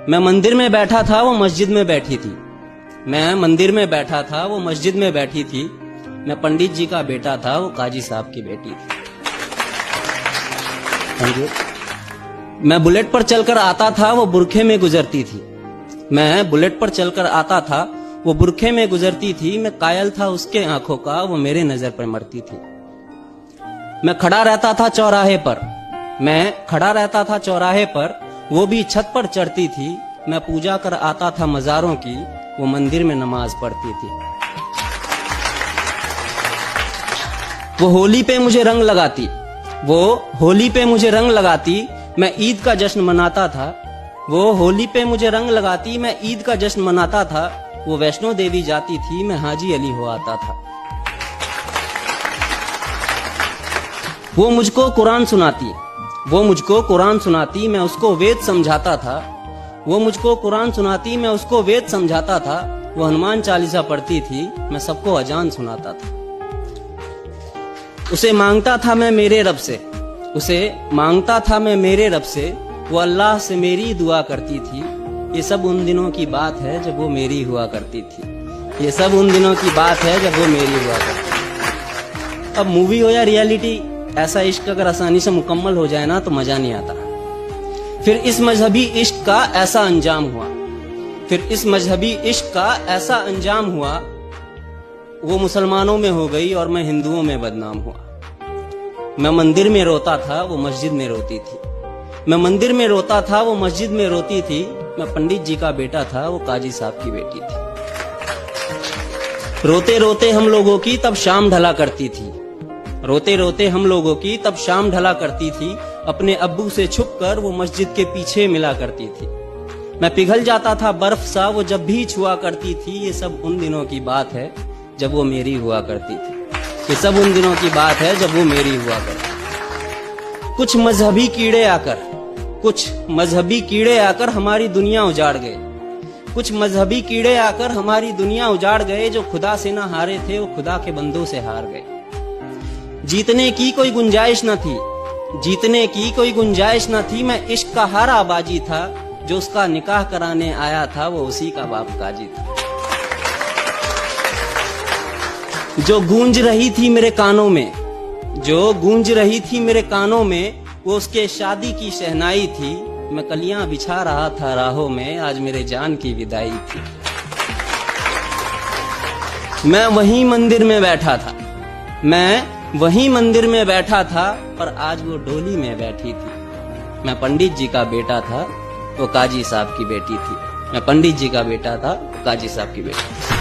मैं मंदिर में बैठा था, वो मस्जिद में बैठी थी। मैं मंदिर में बैठा था, वो मस्जिद में बैठी थी। मैं पंडित जी का बेटा था, वो काजी साहब की बेटी थी। Thank you. मैं बुलेट पर चलकर आता था, वो बुरखे में गुजरती थी। मैं बुलेट पर चलकर आता था, वो बुरखे में गुजरती थी। मैं कायल था उसके आंखों का, वो मेरे नजर पर मरती थी। मैं खड़ा रहता था चौराहे पर, मैं खड़ा रहता था चौराहे पर, वो भी छत पर चढ़ती थी। मैं पूजा कर आता था मजारों की, वो मंदिर में नमाज पढ़ती थी। वो होली पे मुझे रंग लगाती, वो होली पे मुझे रंग लगाती, मैं ईद का जश्न मनाता था। वो होली पे मुझे रंग लगाती, मैं ईद का जश्न मनाता था। वो वैष्णो देवी जाती थी, मैं हाजी अली हो आता था। वो मुझको कुरान सुनाती, वो मुझको कुरान सुनाती, मैं उसको वेद समझाता था। वो मुझको कुरान सुनाती, मैं उसको वेद समझाता था। वो हनुमान चालीसा पढ़ती थी, मैं सबको अजान सुनाता था। उसे मांगता था मैं मेरे रब से, उसे मांगता था मैं मेरे रब से। वो अल्लाह से मेरी दुआ करती थी। ये सब उन दिनों की बात है जब वो मेरी हुआ करती थी। ये सब उन दिनों की बात है जब वो मेरी हुआ करती थी। अब मूवी हो या रियलिटी, ऐसा इश्क अगर आसानी से मुकम्मल हो जाए ना तो मजा नहीं आता। फिर इस मजहबी इश्क का ऐसा अंजाम हुआ, फिर इस मजहबी इश्क का ऐसा अंजाम हुआ। वो मुसलमानों में हो गई और मैं हिंदुओं में बदनाम हुआ। मैं मंदिर में रोता था, वो मस्जिद में रोती थी। मैं मंदिर में रोता था, वो मस्जिद में रोती थी। मैं पंडित जी का बेटा था, वो काजी साहब की बेटी थी। रोते रोते हम लोगों की तब शाम ढला करती थी। रोते रोते हम लोगों की तब शाम ढला करती थी। अपने अब्बू से छुपकर वो मस्जिद के पीछे मिला करती थी। मैं पिघल जाता था बर्फ सा, वो जब भी छुआ करती थी। ये सब उन दिनों की बात है जब वो मेरी हुआ करती थी। ये सब उन दिनों की बात है जब वो मेरी हुआ करती थी। कुछ मजहबी कीड़े आकर, कुछ मजहबी कीड़े आकर हमारी दुनिया उजाड़ गए। कुछ मजहबी कीड़े आकर हमारी दुनिया उजाड़ गए। जो खुदा से ना हारे थे, वो खुदा के बंदों से हार गए। जीतने की कोई गुंजाइश न थी, जीतने की कोई गुंजाइश न थी। मैं इश्क का हारा बाजी था, जो उसका निकाह कराने आया था, वो उसी का बाप काजी था। जो गूंज रही थी मेरे कानों में, जो गूंज रही थी मेरे कानों में, वो उसके शादी की शहनाई थी। मैं कलियां बिछा रहा था राहों में, आज मेरे जान की विदाई थी। मैं वहीं मंदिर में बैठा था, मैं वहीं मंदिर में बैठा था, पर आज वो डोली में बैठी थी। मैं पंडित जी का बेटा था, वो काजी साहब की बेटी थी। मैं पंडित जी का बेटा था, वो काजी साहब की बेटी थी।